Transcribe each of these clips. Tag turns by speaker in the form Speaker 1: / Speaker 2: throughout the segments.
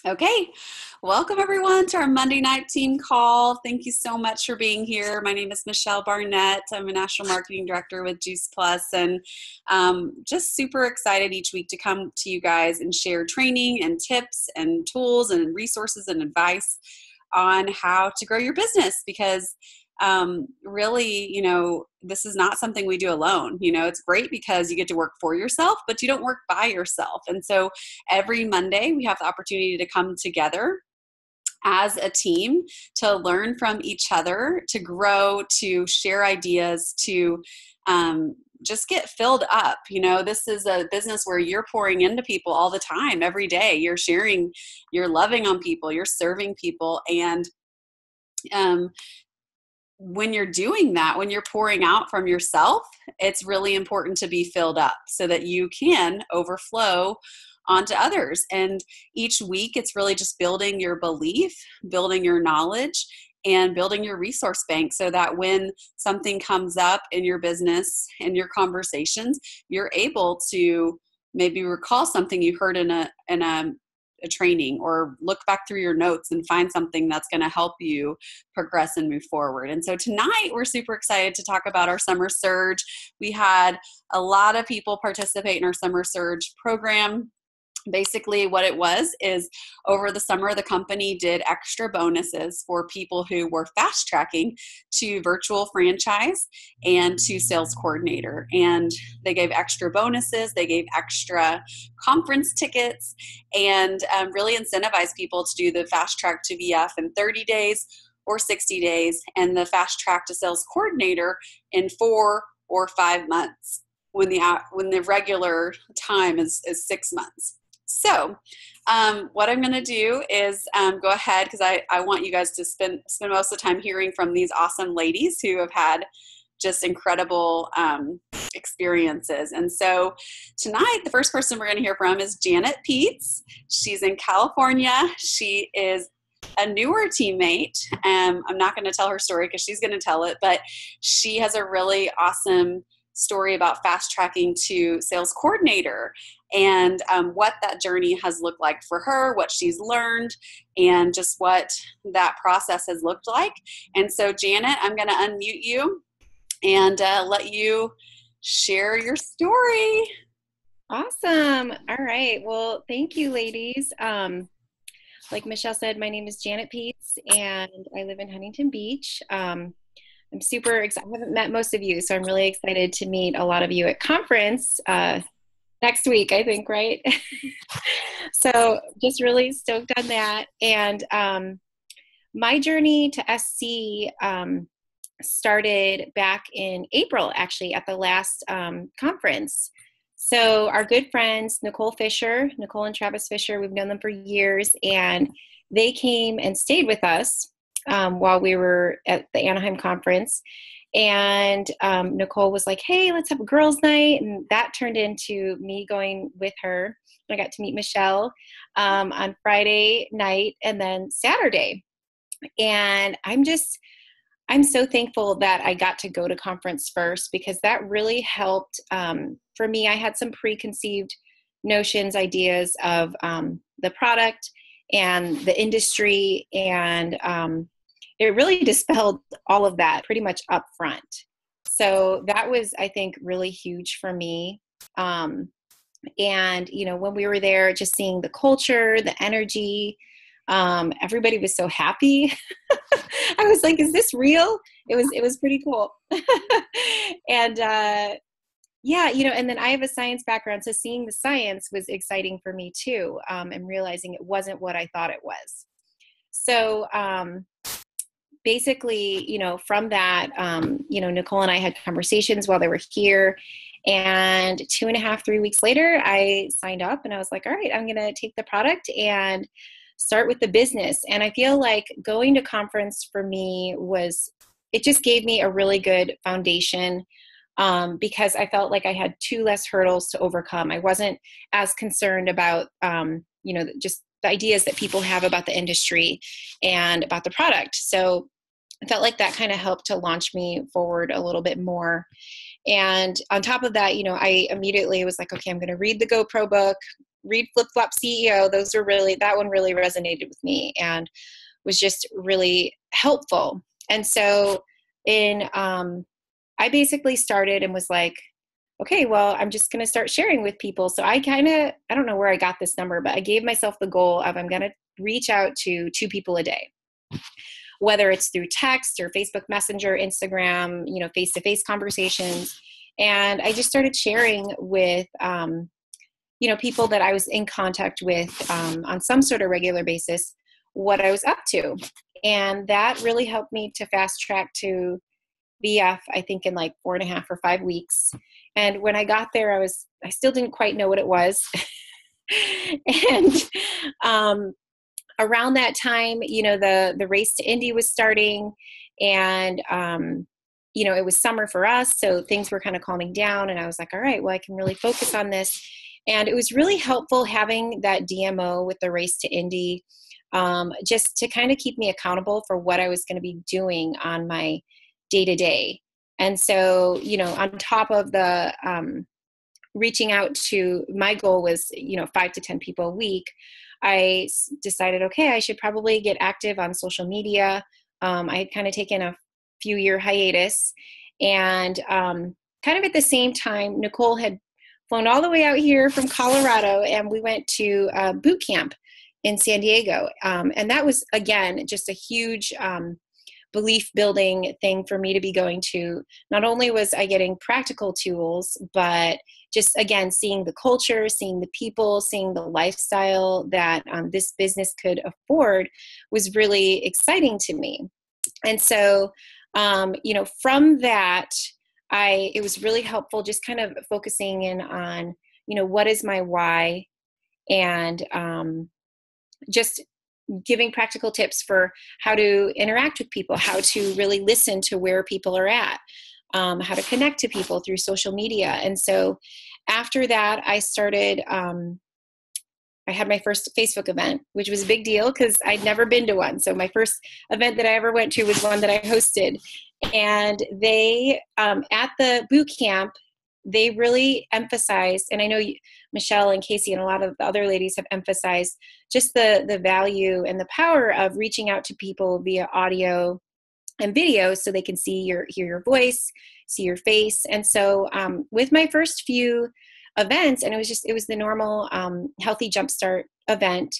Speaker 1: Okay, welcome everyone to our Monday night team call. Thank you so much for being here. My name is Michelle Barnett. I'm a National Marketing Director with Juice Plus, and just super excited each week to come to you guys and share training and tips and tools and resources and advice on how to grow your business because really, this is not something we do alone. It's great because you get to work for yourself, but you don't work by yourself. And so every Monday we have the opportunity to come together as a team to learn from each other, to grow, to share ideas, to just get filled up. This is a business where you're pouring into people all the time, every day. You're sharing, you're loving on people, you're serving people. And when you're doing that, when you're pouring out from yourself, it's really important to be filled up so that you can overflow onto others. And each week, it's really just building your belief, building your knowledge, and building your resource bank so that when something comes up in your business, in your conversations, you're able to maybe recall something you heard in a training, or look back through your notes and find something that's going to help you progress and move forward. And so tonight we're super excited to talk about our summer surge. We had a lot of people participate in our summer surge program. Basically what it was is over the summer, the company did extra bonuses for people who were fast tracking to virtual franchise and to sales coordinator. And they gave extra bonuses, they gave extra conference tickets, and really incentivized people to do the fast track to VF in 30 days or 60 days, and the fast track to sales coordinator in 4 or 5 months, when the regular time is 6 months. So what I'm going to do is go ahead, because I want you guys to spend most of the time hearing from these awesome ladies who have had just incredible experiences. And so tonight, the first person we're going to hear from is Janet Peets. She's in California. She is a newer teammate. I'm not going to tell her story because she's going to tell it, but she has a really awesome story about fast tracking to sales coordinator, and what that journey has looked like for her, what she's learned, and just what that process has looked like. And so Janet, I'm going to unmute you and let you share your story.
Speaker 2: Awesome. All right. Well, thank you, ladies. Like Michelle said, my name is Janet Peets, and I live in Huntington Beach. I'm super excited. I haven't met most of you, so I'm really excited to meet a lot of you at conference next week, I think, right? So just really stoked on that. And my journey to SC started back in April, actually, at the last conference. So our good friends, Nicole and Travis Fischer, we've known them for years, and they came and stayed with us while we were at the Anaheim conference. And Nicole was like, hey, let's have a girls' night. And that turned into me going with her. I got to meet Michelle on Friday night and then Saturday. And I'm so thankful that I got to go to conference first, because that really helped for me. I had some preconceived notions, ideas of the product and the industry, and it really dispelled all of that pretty much up front. So that was, I think, really huge for me. And, when we were there, just seeing the culture, the energy, everybody was so happy. I was like, is this real? It was pretty cool. And, and then I have a science background, so seeing the science was exciting for me too, and realizing it wasn't what I thought it was. So basically, from that, Nicole and I had conversations while they were here, and 2.5-3 weeks later, I signed up, and I was like, all right, I'm going to take the product and start with the business. And I feel like going to conference for me it just gave me a really good foundation, because I felt like I had 2 less hurdles to overcome. I wasn't as concerned about, just the ideas that people have about the industry and about the product. So I felt like that kind of helped to launch me forward a little bit more. And on top of that, I immediately was like, okay, I'm going to read the GoPro book. read Flip Flop CEO. That one really resonated with me and was just really helpful. And so I basically started and was like, okay, well, I'm just going to start sharing with people. So I don't know where I got this number, but I gave myself the goal of I'm going to reach out to 2 people a day, whether it's through text or Facebook Messenger, Instagram, face-to-face conversations. And I just started sharing with, people that I was in contact with on some sort of regular basis, what I was up to. And that really helped me to fast track to VF, I think in like 4.5 or 5 weeks. And when I got there, I still didn't quite know what it was. And around that time, the race to Indy was starting, and it was summer for us, so things were kind of calming down, and I was like, all right, well, I can really focus on this. And it was really helpful having that DMO with the race to Indy, just to kind of keep me accountable for what I was going to be doing on my day-to-day. And so, on top of the reaching out to, my goal was, 5 to 10 people a week, I decided, okay, I should probably get active on social media. I had kind of taken a few-year hiatus, and kind of at the same time, Nicole had flown all the way out here from Colorado, and we went to boot camp in San Diego. And that was, again, just a huge belief building thing for me to be going to. Not only was I getting practical tools, but just, again, seeing the culture, seeing the people, seeing the lifestyle that this business could afford was really exciting to me. And so, from that, it was really helpful just kind of focusing in on, what is my why, and just giving practical tips for how to interact with people, how to really listen to where people are at, how to connect to people through social media. And so after that, I started, I had my first Facebook event, which was a big deal because I'd never been to one. So my first event that I ever went to was one that I hosted. And they, at the boot camp, they really emphasized, and I know Michelle and Casey and a lot of the other ladies have emphasized just the value and the power of reaching out to people via audio and video so they can hear your voice, see your face. And so with my first few events, and it was the normal Healthy Jumpstart event,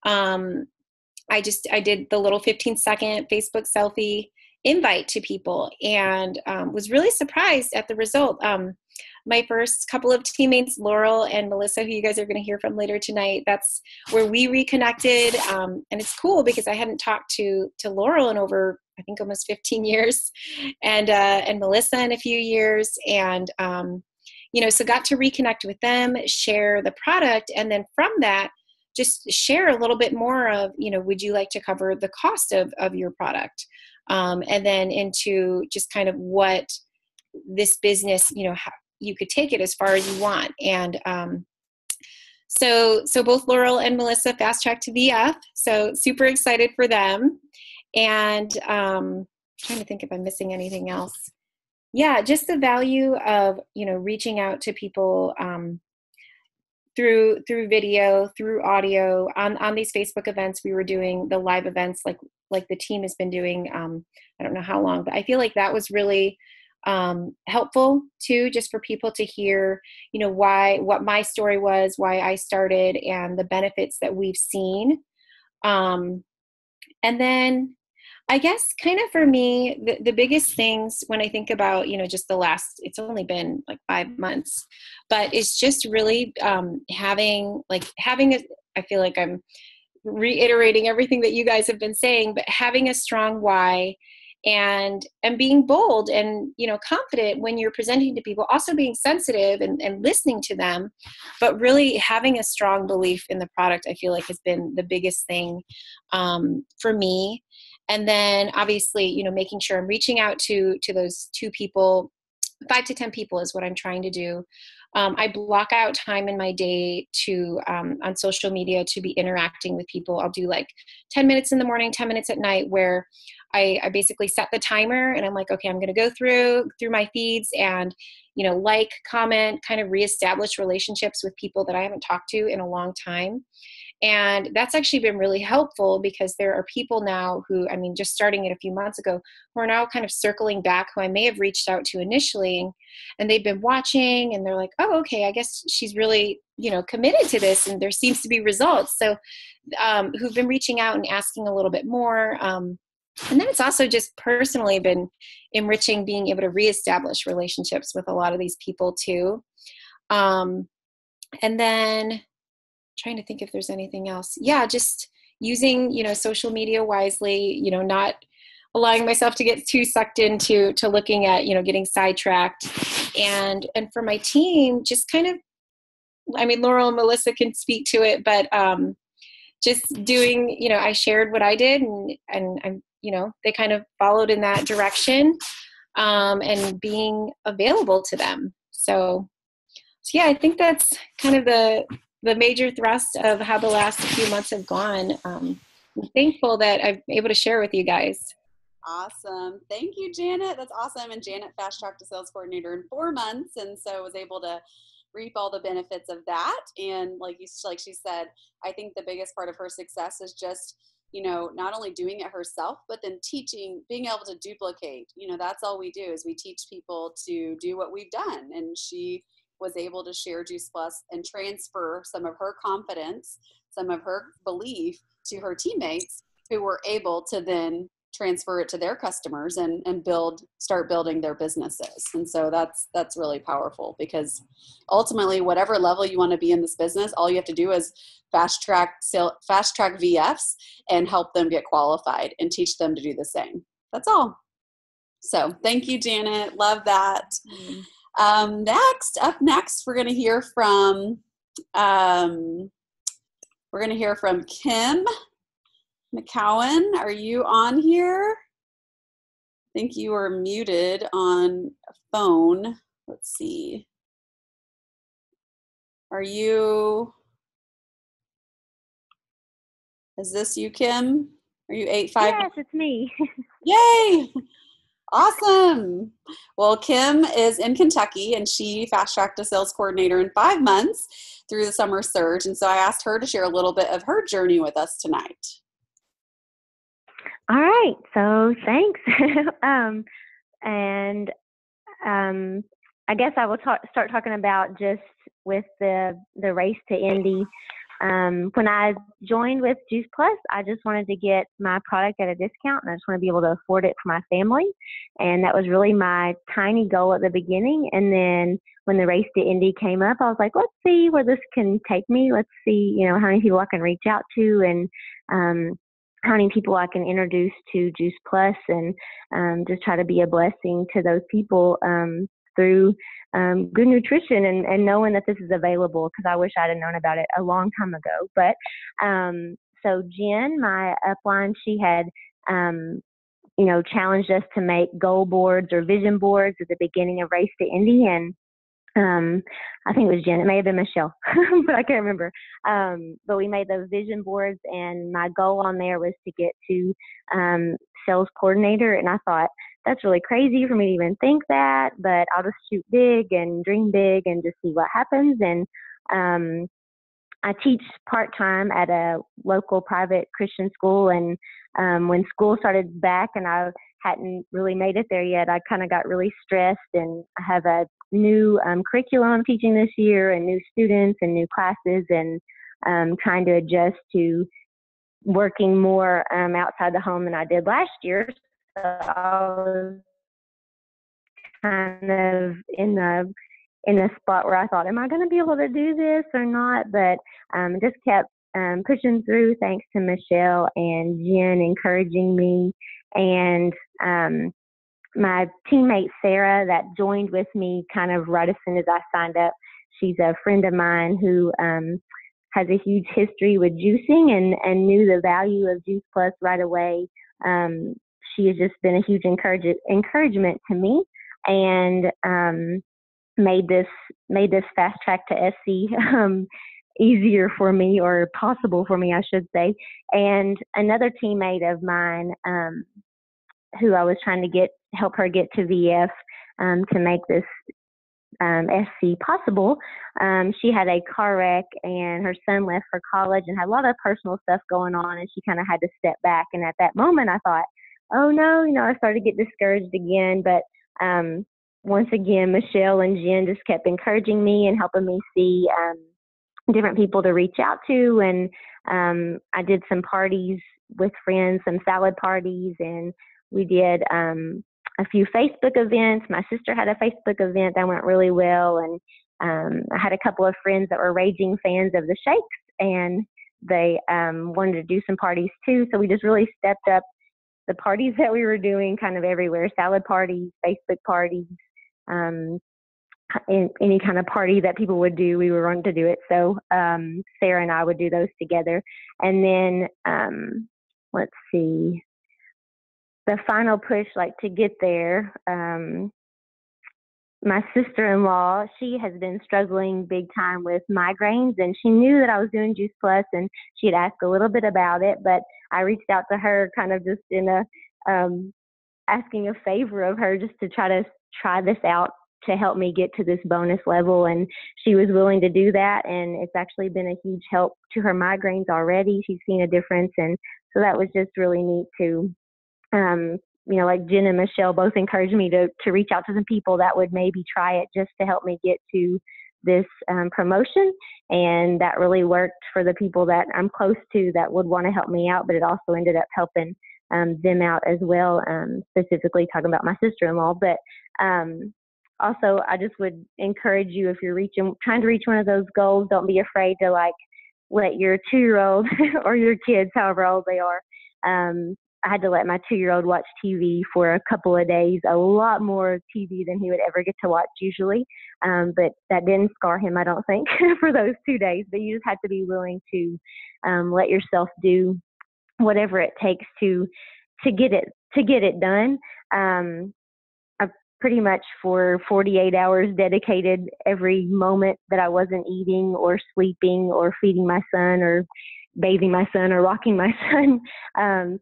Speaker 2: I did the little 15-second Facebook selfie invite to people, and was really surprised at the result. My first couple of teammates, Laurel and Melissa, who you guys are going to hear from later tonight, that's where we reconnected. And it's cool because I hadn't talked to Laurel in over, I think, almost 15 years, and Melissa in a few years. And, so got to reconnect with them, share the product. And then from that, just share a little bit more of, would you like to cover the cost of your product? And then into just kind of what this business, how you could take it as far as you want. And so both Laurel and Melissa fast tracked to VF. So super excited for them. And trying to think if I'm missing anything else. Yeah, just the value of, reaching out to people through video, through audio. On these Facebook events, we were doing the live events like the team has been doing, I don't know how long, but I feel like that was really helpful too, just for people to hear, what my story was, why I started, and the benefits that we've seen. And then I guess kind of for me, the biggest things when I think about, just it's only been like 5 months, but it's just really having I feel like I'm reiterating everything that you guys have been saying, but having a strong why, and being bold and, confident when you're presenting to people, also being sensitive and listening to them, but really having a strong belief in the product, I feel like has been the biggest thing for me. And then obviously, making sure I'm reaching out to those 2 people, 5 to 10 people is what I'm trying to do. I block out time in my day to on social media to be interacting with people. I'll do like 10 minutes in the morning, 10 minutes at night, where I basically set the timer and I'm like, okay, I'm going to go through my feeds and, like, comment, kind of reestablish relationships with people that I haven't talked to in a long time. And that's actually been really helpful because there are people now who, I mean, just starting it a few months ago, who are now kind of circling back, who I may have reached out to initially, and they've been watching and they're like, oh, okay, I guess she's really, committed to this and there seems to be results. So who've been reaching out and asking a little bit more. And then it's also just personally been enriching being able to reestablish relationships with a lot of these people too. And then trying to think if there's anything else. Yeah, just using, social media wisely, not allowing myself to get too sucked into looking at, getting sidetracked. And for my team, just kind of, I mean, Laurel and Melissa can speak to it, but just doing, I shared what I did and I'm, they kind of followed in that direction, and being available to them. So yeah, I think that's kind of the major thrust of how the last few months have gone. I'm thankful that I'm able to share with you guys.
Speaker 1: Awesome. Thank you, Janet. That's awesome. And Janet fast-tracked to sales coordinator in 4 months, and so was able to reap all the benefits of that. And like she said, I think the biggest part of her success is just, not only doing it herself, but then teaching, being able to duplicate. That's all we do is we teach people to do what we've done. And she was able to share Juice Plus and transfer some of her confidence, some of her belief to her teammates, who were able to then transfer it to their customers and start building their businesses. And so that's really powerful, because ultimately, whatever level you want to be in this business, all you have to do is fast track VFs and help them get qualified and teach them to do the same. That's all. So thank you, Janet. Love that. Up next, we're going to hear from Kim McCowan. Are you on here? I think you are muted on a phone. Let's see. Is this you, Kim? Are you 85?
Speaker 3: Yes, it's me.
Speaker 1: Yay! Awesome. Well, Kim is in Kentucky, and she fast-tracked to sales coordinator in 5 months through the summer surge. And so I asked her to share a little bit of her journey with us tonight.
Speaker 3: All right. So thanks. I guess I will start talking about just with the race to Indy. When I joined with Juice Plus, I just wanted to get my product at a discount, and I just want to be able to afford it for my family. And that was really my tiny goal at the beginning. And then when the race to Indy came up, I was like, let's see where this can take me. Let's see, how many people I can reach out to, and how many people I can introduce to Juice Plus, and just try to be a blessing to those people through good nutrition and knowing that this is available, because I wish I'd have known about it a long time ago. But so Jen, my upline, she had challenged us to make goal boards or vision boards at the beginning of Race to Indy, and I think it was Jen. It may have been Michelle, but I can't remember. But we made those vision boards, and my goal on there was to get to sales coordinator. And I thought, that's really crazy for me to even think that, but I'll just shoot big and dream big and just see what happens. And I teach part-time at a local private Christian school. And when school started back and I hadn't really made it there yet, I kind of got really stressed. And I have a new curriculum I'm teaching this year, and new students and new classes, and trying to adjust to working more outside the home than I did last year. So I was kind of in the spot where I thought, am I going to be able to do this or not? But just kept pushing through, thanks to Michelle and Jen encouraging me. And my teammate Sarah, that joined with me kind of right as soon as I signed up, she's a friend of mine who has a huge history with juicing and knew the value of Juice Plus right away. She has just been a huge encouragement to me, and made this fast track to SC easier for me, or possible for me, I should say. And another teammate of mine, who I was trying to help her get to VF, to make this SC possible. She had a car wreck and her son left for college and had a lot of personal stuff going on, and she kind of had to step back. And at that moment I thought, oh no, I started to get discouraged again. But once again, Michelle and Jen just kept encouraging me and helping me see different people to reach out to. And I did some parties with friends, some salad parties, and we did a few Facebook events. My sister had a Facebook event that went really well. And I had a couple of friends that were raging fans of the Shakes, and they wanted to do some parties too. So we just really stepped up the parties that we were doing kind of everywhere, salad parties, Facebook parties, any kind of party that people would do, we were wanting to do it. So Sarah and I would do those together. And then let's see, the final push, like to get there, my sister-in-law, she has been struggling big time with migraines, and she knew that I was doing Juice Plus, and she had asked a little bit about it, but I reached out to her kind of just in a asking a favor of her just to try this out to help me get to this bonus level. And she was willing to do that. And it's actually been a huge help to her migraines already. She's seen a difference. And so that was just really neat to, like Jen and Michelle both encouraged me to reach out to some people that would maybe try it just to help me get to this promotion. And that really worked for the people that I'm close to that would want to help me out, but it also ended up helping them out as well, specifically talking about my sister-in-law. But also, I just would encourage you, if you're trying to reach one of those goals, don't be afraid to let your 2-year-old or your kids, however old they are. I had to let my 2-year-old watch TV for a couple of days, a lot more TV than he would ever get to watch usually. But that didn't scar him, I don't think, for those 2 days. But you just have to be willing to let yourself do whatever it takes to get it done. I pretty much for 48 hours dedicated every moment that I wasn't eating or sleeping or feeding my son or bathing my son or rocking my son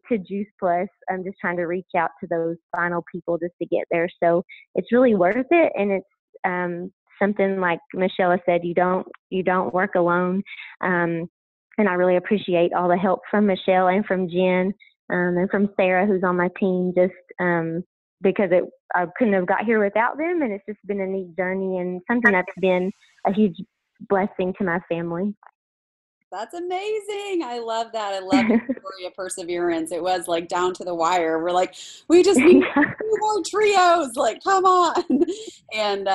Speaker 3: to Juice Plus. I'm just trying to reach out to those final people just to get there. So it's really worth it. And it's something like Michelle said, you don't work alone. And I really appreciate all the help from Michelle and from Jen and from Sarah, who's on my team, just because I couldn't have got here without them. And it's just been a neat journey and something that's been a huge blessing to my family.
Speaker 1: That's amazing. I love that. I love the story of perseverance. It was like down to the wire. We're like, we just need 2 more trios. Like, come on. And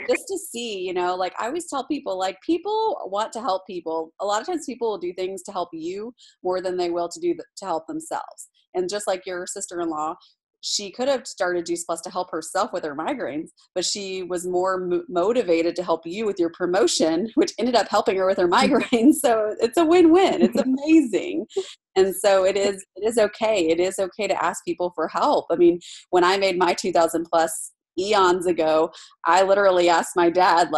Speaker 1: just to see, I always tell people, people want to help people. A lot of times people will do things to help you more than they will to help themselves. And just like your sister-in-law, she could have started Juice Plus to help herself with her migraines, but she was more motivated to help you with your promotion, which ended up helping her with her migraines. So it's a win-win. It's amazing. And so it is okay. It is okay to ask people for help. I mean, when I made my 2,000 plus eons ago, I literally asked my dad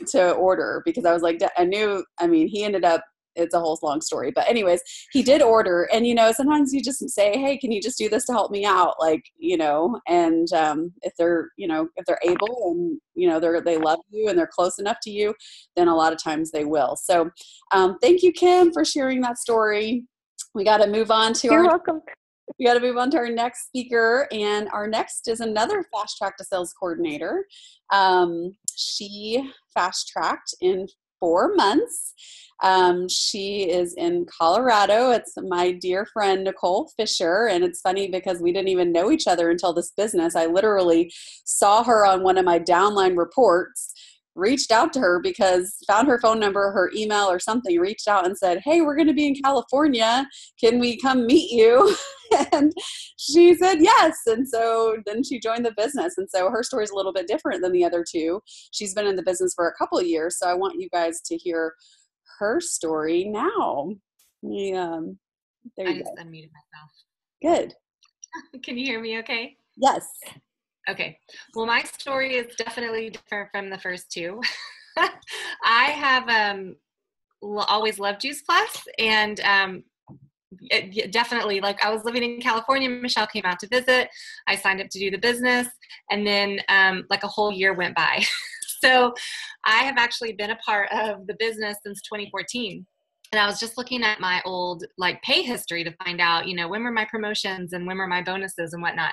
Speaker 1: to order because I was like, he ended up, it's a whole long story, but anyways, he did order. And, sometimes you just say, hey, can you just do this to help me out? And if they're able and, they love you and they're close enough to you, then a lot of times they will. So thank you, Kim, for sharing that story. We got to move on to
Speaker 3: You're welcome.
Speaker 1: We got to move on to our next speaker. And our next is another fast track to sales coordinator. She fast tracked in 4 months. She is in Colorado. It's my dear friend, Nicole Fischer. And it's funny because we didn't even know each other until this business. I literally saw her on one of my downline reports, reached out to her because found her phone number, her email or something, reached out and said, hey, we're going to be in California. Can we come meet you? And she said yes. And so then she joined the business. And so her story is a little bit different than the other two. She's been in the business for a couple of years. So I want you guys to hear her story now. There you go.
Speaker 4: I just unmuted myself.
Speaker 1: Good.
Speaker 4: Can you hear me okay?
Speaker 1: Yes.
Speaker 4: Okay. Well, my story is definitely different from the first two. I have always loved Juice Plus, and definitely, I was living in California, Michelle came out to visit, I signed up to do the business, and then a whole year went by. So I have actually been a part of the business since 2014. And I was just looking at my old like pay history to find out, when were my promotions and when were my bonuses and whatnot.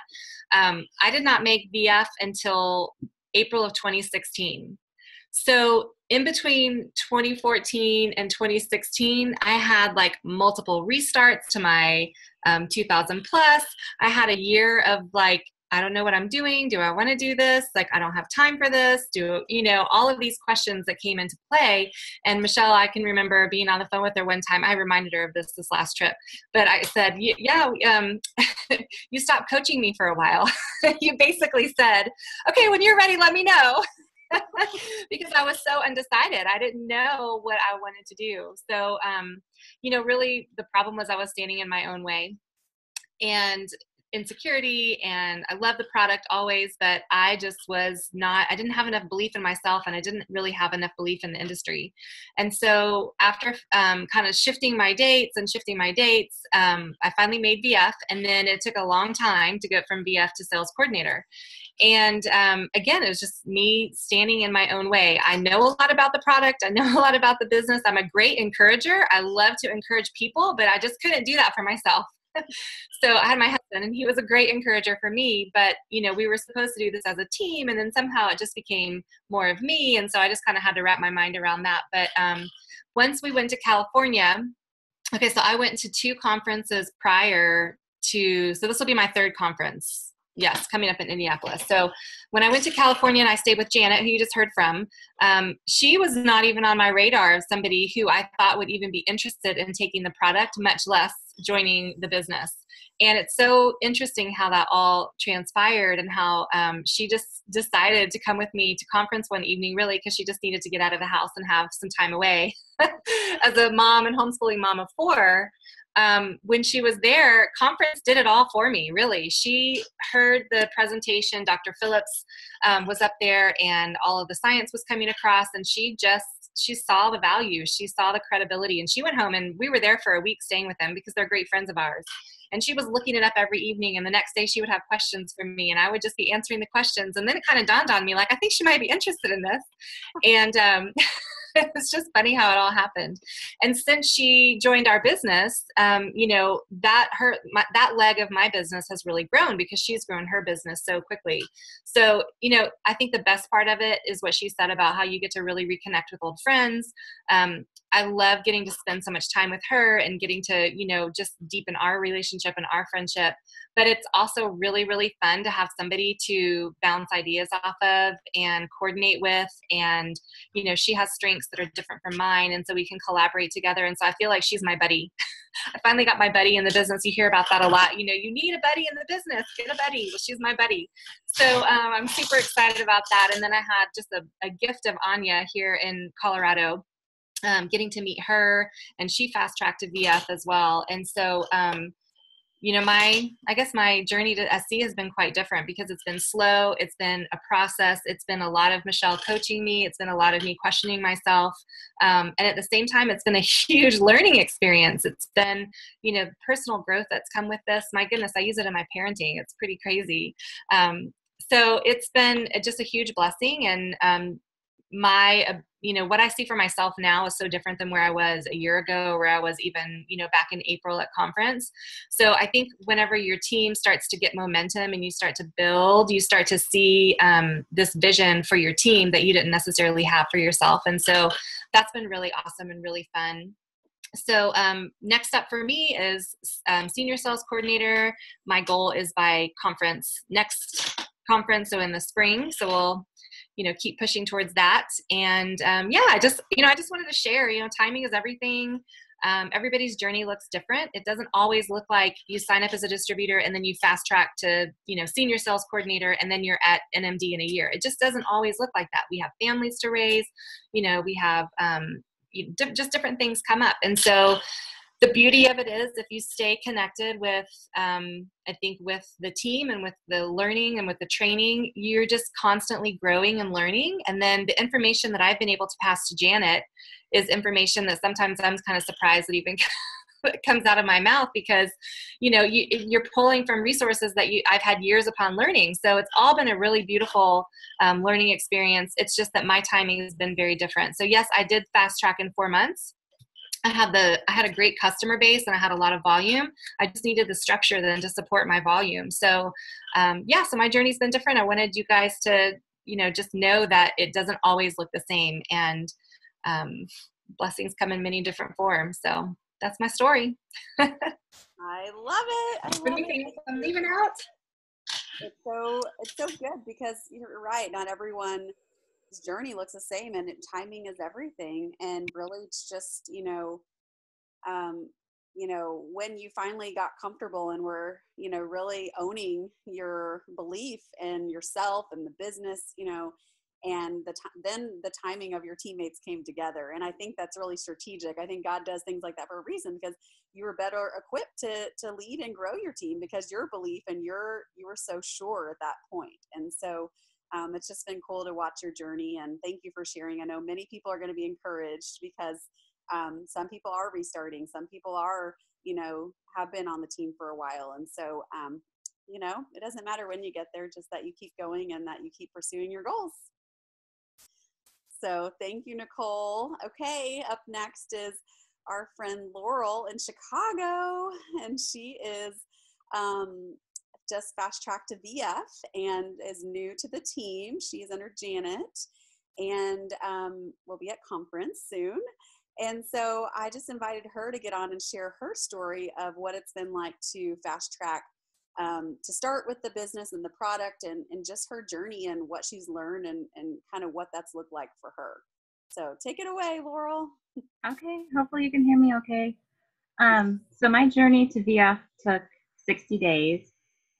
Speaker 4: I did not make VF until April of 2016. So in between 2014 and 2016, I had like multiple restarts to my 2000 plus. I had a year of like, I don't know what I'm doing. Do I want to do this? Like, I don't have time for this. All of these questions that came into play. And Michelle, I can remember being on the phone with her one time. I reminded her of this last trip, but I said, yeah, you stopped coaching me for a while. You basically said, okay, when you're ready, let me know. Because I was so undecided. I didn't know what I wanted to do. So, really the problem was I was standing in my own way and insecurity, and I love the product always, but I didn't have enough belief in myself, and I didn't really have enough belief in the industry. And so after kind of shifting my dates, I finally made VF, and then it took a long time to go from VF to sales coordinator. And again, it was just me standing in my own way. I know a lot about the product. I know a lot about the business. I'm a great encourager. I love to encourage people, but I just couldn't do that for myself. So I had my husband, and he was a great encourager for me, but we were supposed to do this as a team, and then somehow it just became more of me. And so I just kind of had to wrap my mind around that. But once we went to California, okay, so I went to 2 conferences prior to, so this will be my 3rd conference. Yes, coming up in Indianapolis. So when I went to California and I stayed with Janet, who you just heard from, she was not even on my radar of somebody who I thought would even be interested in taking the product, much less joining the business. And it's so interesting how that all transpired, and how she just decided to come with me to conference one evening, really, because she just needed to get out of the house and have some time away. As a mom and homeschooling mom of 4, when she was there, conference did it all for me, really. She heard the presentation. Dr. Phillips was up there, and all of the science was coming across, and she saw the value. She saw the credibility, and she went home, and we were there for a week staying with them because they're great friends of ours. And she was looking it up every evening, and the next day she would have questions for me, and I would just be answering the questions. And then it kind of dawned on me, like, I think she might be interested in this. And it's just funny how it all happened. And since she joined our business, that leg of my business has really grown because she's grown her business so quickly. So, I think the best part of it is what she said about how you get to really reconnect with old friends. I love getting to spend so much time with her and getting to, just deepen our relationship and our friendship. But it's also really, really fun to have somebody to bounce ideas off of and coordinate with. And, she has strengths that are different from mine. And so we can collaborate together. And so I feel like she's my buddy. I finally got my buddy in the business. You hear about that a lot. You need a buddy in the business. Get a buddy. Well, she's my buddy. So I'm super excited about that. And then I had just a gift of Anya here in Colorado. Getting to meet her, and she fast-tracked to VF as well. And so, my journey to SC has been quite different because it's been slow. It's been a process. It's been a lot of Michelle coaching me. It's been a lot of me questioning myself. And at the same time, it's been a huge learning experience. It's been, personal growth that's come with this. My goodness, I use it in my parenting. It's pretty crazy. So it's been just a huge blessing. And what I see for myself now is so different than where I was a year ago, where I was even, back in April at conference. So I think whenever your team starts to get momentum and you start to build, you start to see this vision for your team that you didn't necessarily have for yourself. And so that's been really awesome and really fun. So next up for me is senior sales coordinator. My goal is by next conference, so in the spring. So we'll keep pushing towards that. And I just wanted to share, timing is everything. Everybody's journey looks different. It doesn't always look like you sign up as a distributor and then you fast track to, senior sales coordinator, and then you're at an MD in a year. It just doesn't always look like that. We have families to raise, we have just different things come up. And so the beauty of it is if you stay connected with, I think with the team and with the learning and with the training, you're just constantly growing and learning. And then the information that I've been able to pass to Janet is information that sometimes I'm kind of surprised that even comes out of my mouth, because, you know, you're pulling from resources that I've had years upon learning. So it's all been a really beautiful learning experience. It's just that my timing has been very different. So yes, I did fast track in 4 months. I had a great customer base and I had a lot of volume. I just needed the structure then to support my volume. So so my journey's been different. I wanted you guys to, you know, just know that it doesn't always look the same, and blessings come in many different forms. So that's my story.
Speaker 1: I love it. I love it.
Speaker 4: I'm leaving out.
Speaker 1: It's so good, because you're right. Not everyone's journey looks the same, and timing is everything. And really, it's just, when you finally got comfortable and were, really owning your belief and yourself and the business, and then the timing of your teammates came together. And I think that's really strategic. I think God does things like that for a reason, because you were better equipped to lead and grow your team, because your belief and you were so sure at that point. And so it's just been cool to watch your journey, and thank you for sharing. I know many people are going to be encouraged, because some people are restarting. Some people are, have been on the team for a while. And so, it doesn't matter when you get there, just that you keep going and that you keep pursuing your goals. So thank you, Nicole. Okay, up next is our friend Laurel in Chicago, and she is just fast tracked to VF and is new to the team. She's under Janet, and will be at conference soon. And so I just invited her to get on and share her story of what it's been like to fast track, to start with the business and the product, and just her journey and what she's learned, and kind of what that's looked like for her. So take it away, Laurel.
Speaker 5: Okay, hopefully you can hear me okay. So my journey to VF took 60 days,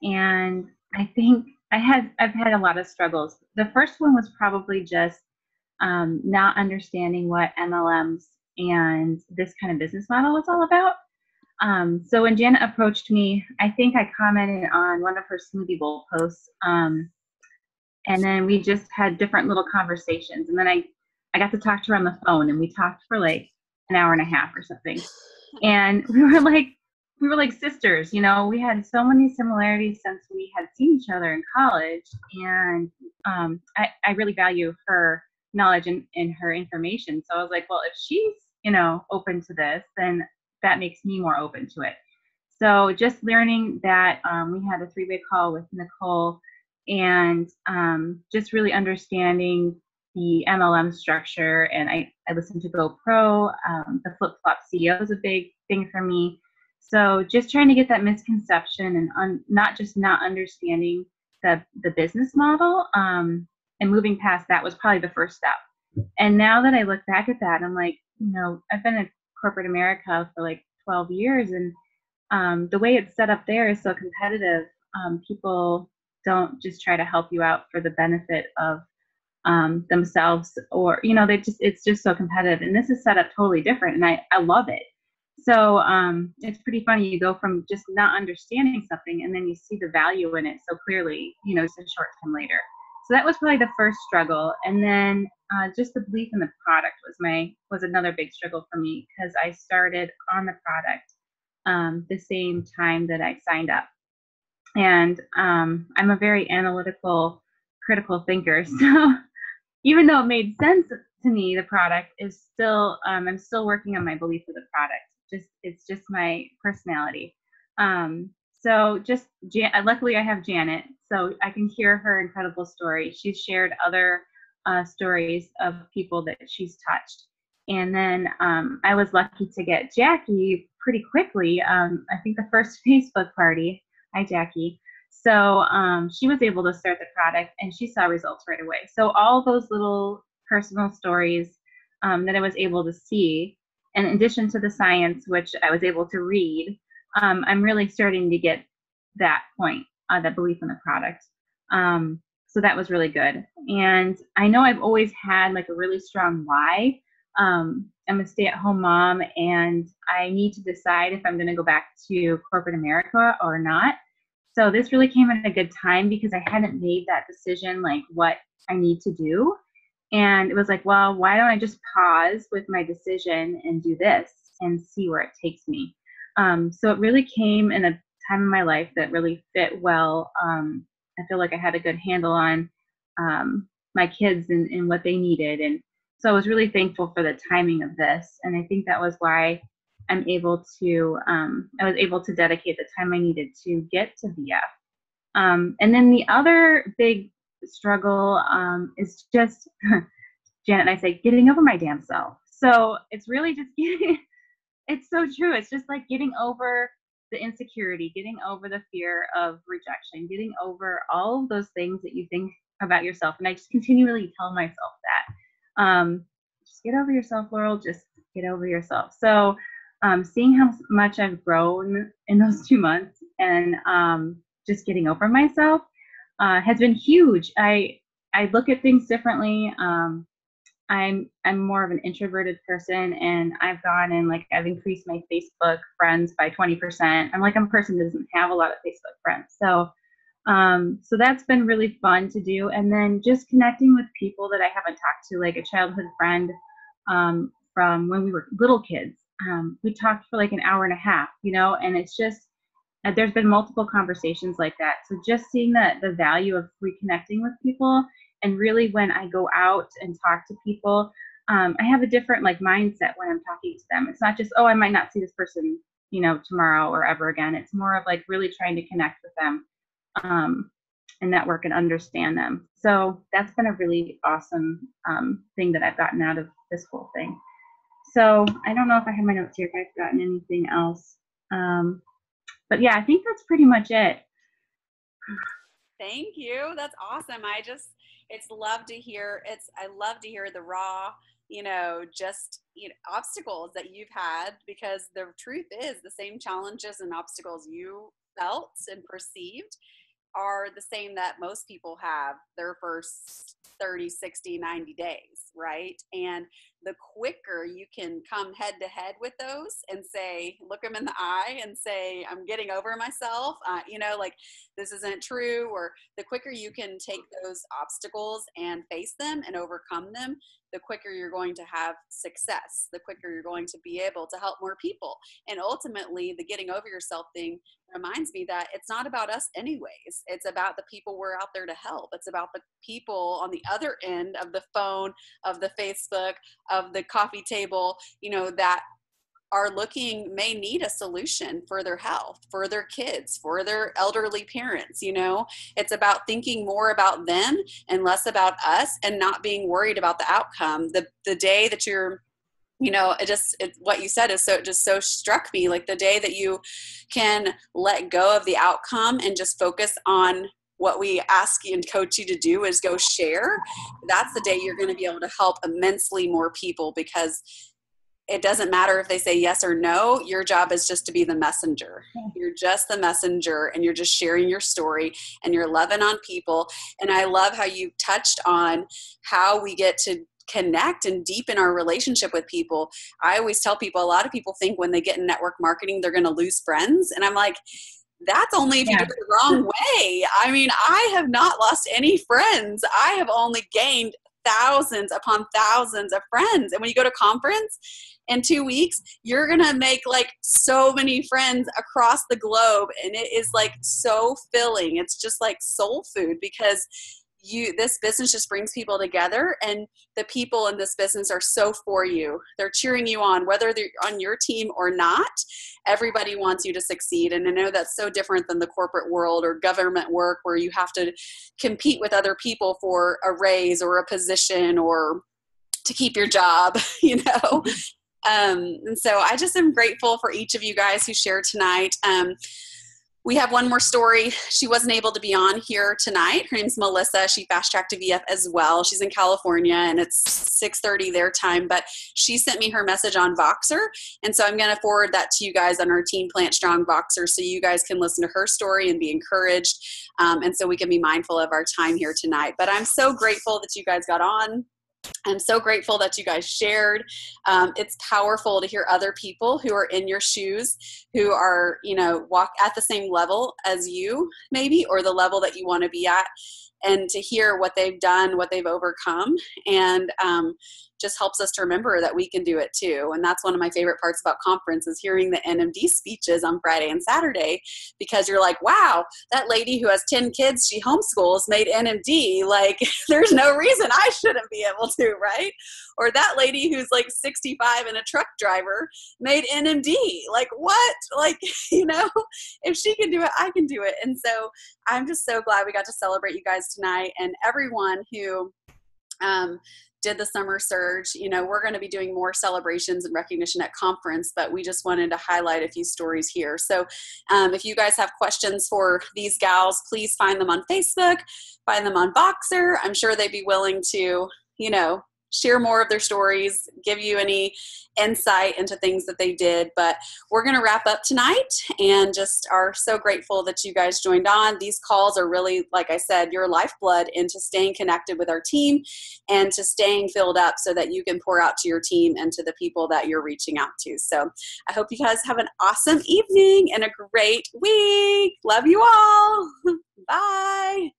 Speaker 5: and I think I've had a lot of struggles. The first one was probably just not understanding what MLMs and this kind of business model was all about. So when Janet approached me, I think I commented on one of her smoothie bowl posts, and then we just had different little conversations. And then I got to talk to her on the phone, and we talked for like an hour and a half or something. And we were like sisters, we had so many similarities since we had seen each other in college. And I really value her knowledge and her information. So I was like, well, if she's, open to this, then that makes me more open to it. So just learning that we had a 3-way call with Nicole, and just really understanding the MLM structure. And I listened to GoPro. The flip-flop CEO is a big thing for me. So just trying to get that misconception, and not understanding the business model, and moving past that was probably the first step. And now that I look back at that, I'm like, I've been in corporate America for like 12 years, and the way it's set up there is so competitive. People don't just try to help you out for the benefit of themselves, or it's just so competitive. And this is set up totally different, and I love it. So it's pretty funny. You go from just not understanding something, and then you see the value in it so clearly, just a short time later. So that was probably the first struggle. And then just the belief in the product was another big struggle for me, because I started on the product the same time that I signed up. And I'm a very analytical, critical thinker. So even though it made sense to me, the product is still, I'm still working on my belief of the product. It's just my personality. So just luckily I have Janet, so I can hear her incredible story. She's shared other stories of people that she's touched. And then I was lucky to get Jackie pretty quickly. I think the first Facebook party. Hi, Jackie. So she was able to start the product, and she saw results right away. So all those little personal stories that I was able to see, in addition to the science, which I was able to read, I'm really starting to get that point, that belief in the product. So that was really good. And I know I've always had like a really strong why. I'm a stay-at-home mom, and I need to decide if I'm going to go back to corporate America or not. So this really came at a good time, because I hadn't made that decision, like what I need to do. And it was like, well, why don't I just pause with my decision and do this and see where it takes me? So it really came in a time in my life that really fit well. I feel like I had a good handle on my kids and what they needed. And so I was really thankful for the timing of this. And I think that was why I was able to dedicate the time I needed to get to VF. And then the other big struggle is just, Janet and I say, getting over my damn self. So it's really just it's so true. It's just like getting over the insecurity, getting over the fear of rejection, getting over all of those things that you think about yourself. And I just continually tell myself that. Just get over yourself, Laurel, just get over yourself. So seeing how much I've grown in those 2 months and just getting over myself has been huge. I look at things differently. I'm more of an introverted person, and I've gone and I've increased my Facebook friends by 20%. I'm a person that doesn't have a lot of Facebook friends. So so that's been really fun to do. And then just connecting with people that I haven't talked to, like a childhood friend from when we were little kids. We talked for an hour and a half, and it's just, there's been multiple conversations like that. So just seeing the value of reconnecting with people. And really, when I go out and talk to people, I have a different mindset when I'm talking to them. It's not just, oh, I might not see this person, tomorrow or ever again. It's more of really trying to connect with them and network and understand them. So that's been a really awesome thing that I've gotten out of this whole thing. So I don't know if I have my notes here, if I've gotten anything else. But yeah, I think that's pretty much it.
Speaker 1: Thank you. That's awesome. I love to hear the raw, obstacles that you've had, because the truth is the same challenges and obstacles you felt and perceived are the same that most people have their first 30, 60, 90 days, right? And the quicker you can come head to head with those and say, look them in the eye and say, I'm getting over myself, this isn't true, or the quicker you can take those obstacles and face them and overcome them, the quicker you're going to have success, the quicker you're going to be able to help more people. And ultimately, the getting over yourself thing reminds me that it's not about us anyways. It's about the people we're out there to help. It's about the people on the other end of the phone, of the Facebook, of the coffee table, that are may need a solution for their health, for their kids, for their elderly parents. It's about thinking more about them and less about us, and not being worried about the outcome. The day that you're, what you said just so struck me, the day that you can let go of the outcome and just focus on what we ask you and coach you to do is go share. That's the day you're going to be able to help immensely more people, because it doesn't matter if they say yes or no. Your job is just to be the messenger. You're just the messenger, and you're just sharing your story, and you're loving on people. And I love how you touched on how we get to connect and deepen our relationship with people. I always tell people, a lot of people think when they get in network marketing, they're going to lose friends. And I'm like, that's only if you do it the wrong way. I mean, I have not lost any friends. I have only gained thousands upon thousands of friends. And when you go to conference in 2 weeks, you're going to make so many friends across the globe. And it is so filling. It's just like soul food, because this business just brings people together, and the people in this business are so for you. They're cheering you on, whether they're on your team or not. Everybody wants you to succeed. And I know that's so different than the corporate world or government work, where you have to compete with other people for a raise or a position or to keep your job, And so I just am grateful for each of you guys who shared tonight. We have one more story. She wasn't able to be on here tonight. Her name's Melissa. She fast-tracked to VF as well. She's in California, and it's 6:30 their time, but she sent me her message on Voxer, and so I'm going to forward that to you guys on our Team Plant Strong Voxer, so you guys can listen to her story and be encouraged, and so we can be mindful of our time here tonight. But I'm so grateful that you guys got on. I'm so grateful that you guys shared. It's powerful to hear other people who are in your shoes, who are, walk at the same level as you, maybe, or the level that you want to be at. and to hear what they've done, what they've overcome, and just helps us to remember that we can do it too. And that's one of my favorite parts about conference is hearing the NMD speeches on Friday and Saturday, because you're like, wow, that lady who has 10 kids, she homeschools, made NMD. Like, there's no reason I shouldn't be able to, right? Or that lady who's like 65 and a truck driver made NMD. Like, what? Like, if she can do it, I can do it. And so I'm just so glad we got to celebrate you guys tonight, and everyone who did the summer surge. We're going to be doing more celebrations and recognition at conference, but we just wanted to highlight a few stories here. So if you guys have questions for these gals, please find them on Facebook, find them on Boxer. I'm sure they'd be willing to, share more of their stories, give you any insight into things that they did. But we're going to wrap up tonight, and just are so grateful that you guys joined on. These calls are really, like I said, your lifeblood into staying connected with our team and to staying filled up so that you can pour out to your team and to the people that you're reaching out to. So I hope you guys have an awesome evening and a great week. Love you all. Bye.